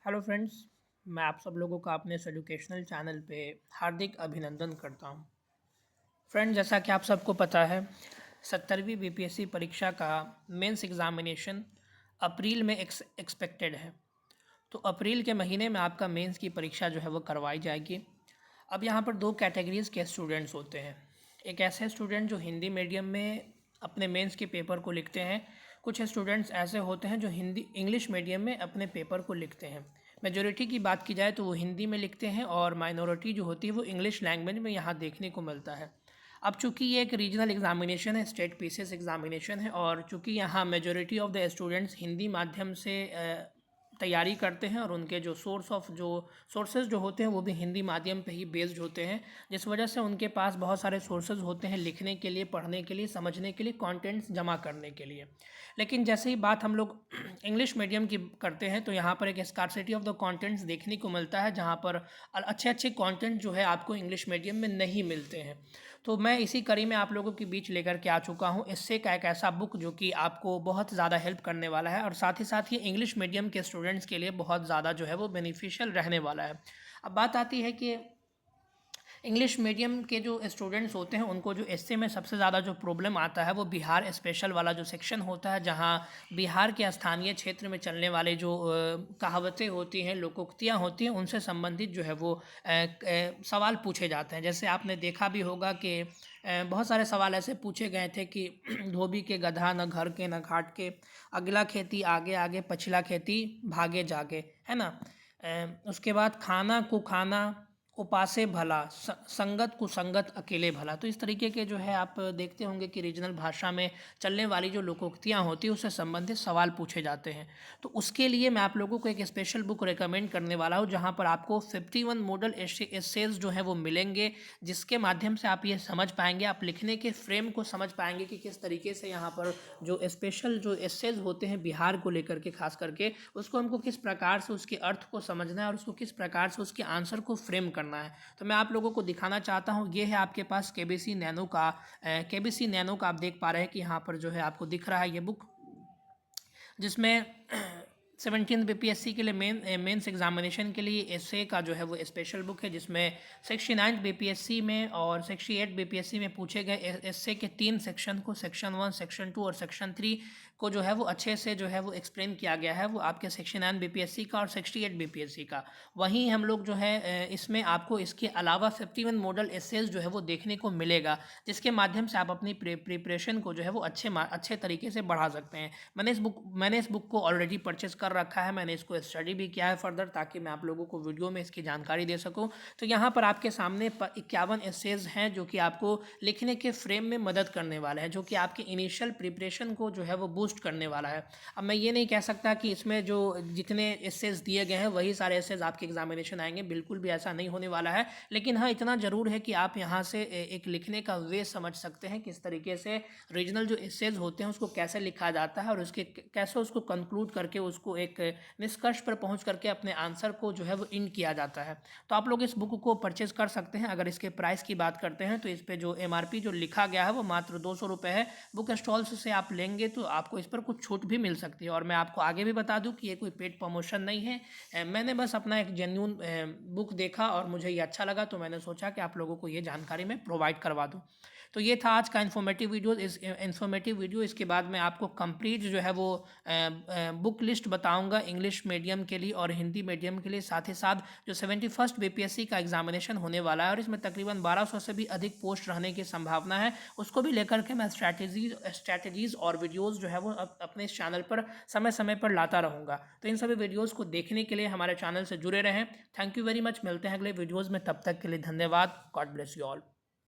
Hello friends, मैं आप सब लोगों का अपने इस एजुकेशनल चैनल पे हार्दिक अभिनंदन करता हूँ। फ्रेंड्स, जैसा कि आप सबको पता है, 70वीं बीपीएससी परीक्षा का मेंस एग्ज़ामिनेशन अप्रैल में एक्सपेक्टेड है। तो अप्रैल के महीने में आपका मेंस की परीक्षा जो है वो करवाई जाएगी। अब यहाँ पर दो कैटेगरीज़ के स्टूडेंट्स होते हैं। एक ऐसे स्टूडेंट जो हिंदी मीडियम में अपने मेंस के पेपर को लिखते हैं। कुछ स्टूडेंट्स ऐसे होते हैं जो हिंदी इंग्लिश मीडियम में अपने पेपर को लिखते हैं। मेजॉरिटी की बात की जाए तो वो हिंदी में लिखते हैं और माइनॉरिटी जो होती है वो इंग्लिश लैंग्वेज में यहाँ देखने को मिलता है। अब चूंकि ये एक रीजनल एग्जामिनेशन है, स्टेट पीसीएस एग्जामिनेशन है, और चूंकि यहाँ majority of the students Hindi माध्यम से तैयारी करते हैं और उनके जो सोर्सेज जो होते हैं वो भी हिंदी माध्यम पे ही बेस्ड होते हैं, जिस वजह से उनके पास बहुत सारे सोर्सेज होते हैं लिखने के लिए, पढ़ने के लिए, समझने के लिए, कंटेंट्स जमा करने के लिए। लेकिन जैसे ही बात हम लोग इंग्लिश मीडियम की करते हैं तो यहाँ पर एक स्कार्सिटी ऑफ द कंटेंट्स देखने को मिलता है, जहाँ पर अच्छे अच्छे कंटेंट जो है आपको इंग्लिश मीडियम में नहीं मिलते हैं। तो मैं इसी कड़ी में आप लोगों के बीच लेकर के आ चुका हूँ इससे का एक ऐसा बुक जो कि आपको बहुत ज़्यादा हेल्प करने वाला है, और साथ ही साथ ये इंग्लिश मीडियम के स्टूडेंट्स के लिए बहुत ज़्यादा जो है वो बेनिफिशियल रहने वाला है। अब बात आती है कि इंग्लिश मीडियम के जो स्टूडेंट्स होते हैं उनको जो एसए में सबसे ज़्यादा जो प्रॉब्लम आता है वो बिहार स्पेशल वाला जो सेक्शन होता है, जहाँ बिहार के स्थानीय क्षेत्र में चलने वाले जो कहावतें होती हैं, लोकोक्तियाँ होती हैं, उनसे संबंधित जो है वो सवाल पूछे जाते हैं। जैसे आपने देखा भी होगा कि बहुत सारे सवाल ऐसे पूछे गए थे कि धोबी के गधा, न घर के न घाट के, अगला खेती आगे आगे, पछिला खेती भागे जागे, है ना। उसके बाद खाना को खाना उपासे भला, संगत कुसंगत अकेले भला। तो इस तरीके के जो है आप देखते होंगे कि रीजनल भाषा में चलने वाली जो लोकोक्तियाँ होती हैं उससे संबंधित सवाल पूछे जाते हैं। तो उसके लिए मैं आप लोगों को एक स्पेशल बुक रेकमेंड करने वाला हूँ, जहाँ पर आपको 51 मॉडल एसेज जो है वो मिलेंगे, जिसके माध्यम से आप ये समझ पाएंगे, आप लिखने के फ्रेम को समझ पाएंगे कि किस तरीके से यहाँ पर जो स्पेशल जो एसेज होते हैं बिहार को लेकर के, खास करके उसको हमको किस प्रकार से उसके अर्थ को समझना है और उसको किस प्रकार से उसके आंसर को फ्रेम करना है। तो मैं आप लोगों को दिखाना चाहता हूँ, ये है आपके पास केबीसी नैनो का आप देख पा रहे हैं कि यहाँ पर जो है आपको दिख रहा है ये बुक, जिसमें 17 बीपीएससी के लिए मेंस एग्जामिनेशन के लिए एसए का जो है वो स्पेशल बुक है, जिसमें 69 बीपीएससी में और 68 बीपीएससी में पूछे गए एसए के 3 सेक्शन को, सेक्शन 1, सेक्शन 2 और सेक्शन 3 को जो है वो अच्छे से जो है वो एक्सप्लेन किया गया है, वो आपके 69 बीपीएससी का और 68 बीपीएससी का। वहीं हम लोग जो है इसमें आपको इसके अलावा 51 मॉडल एसेज जो है वो देखने को मिलेगा, जिसके माध्यम से आप अपनी प्रिपरेशन को जो है वो अच्छे तरीके से बढ़ा सकते हैं। मैंने इस बुक को ऑलरेडी परचेज कर रखा है, मैंने इसको स्टडी भी किया है फर्दर, ताकि मैं आप लोगों को वीडियो में इसकी जानकारी दे सकूं। तो यहाँ पर आपके सामने 51 एसेज हैं जो कि आपको लिखने के फ्रेम में मदद करने वाले हैं, जो कि आपके इनिशियल प्रिपरेशन को जो है वो बूस्ट करने वाला है। अब मैं ये नहीं कह सकता कि इसमें जो जितने एसेज दिए गए हैं वही सारे एसेज आपके एग्जामिनेशन आएंगे, बिल्कुल भी ऐसा नहीं होने वाला है। लेकिन हाँ, इतना ज़रूर है कि आप यहाँ से एक लिखने का वे समझ सकते हैं, किस तरीके से रीजनल जो एसेज होते हैं उसको कैसे लिखा जाता है और उसके कैसे उसको कंक्लूड करके उसको एक निष्कर्ष पर पहुंच करके अपने आंसर को जो है वो इंड किया जाता है। तो आप लोग इस बुक को परचेज कर सकते हैं। अगर इसके प्राइस की बात करते हैं तो इस पे जो एमआरपी जो लिखा गया है वो मात्र 200 रुपये है। बुक स्टॉल्स से आप लेंगे तो आपको इस पर कुछ छूट भी मिल सकती है। और मैं आपको आगे भी बता दूं कि ये कोई पेड प्रमोशन नहीं है, मैंने बस अपना एक जेन्युइन बुक देखा और मुझे ये अच्छा लगा, तो मैंने सोचा कि आप लोगों को ये जानकारी मैं प्रोवाइड करवा दूँ। तो ये था आज का इन्फॉर्मेटिव वीडियो। इसके बाद मैं आपको कंप्लीट जो है वो बुक लिस्ट बताऊंगा इंग्लिश मीडियम के लिए और हिंदी मीडियम के लिए, साथ ही साथ जो 71st बीपीएससी का एग्जामिनेशन होने वाला है और इसमें तकरीबन 1200 से भी अधिक पोस्ट रहने की संभावना है, उसको भी लेकर के मैं स्ट्रैटेजीज और वीडियोज़ जो है वो अपने इस चैनल पर समय समय पर लाता रहूँगा। तो इन सभी वीडियोज़ को देखने के लिए हमारे चैनल से जुड़े रहें। Thank you very much. मिलते हैं अगले वीडियोज़ में, तब तक के लिए धन्यवाद। God bless you all.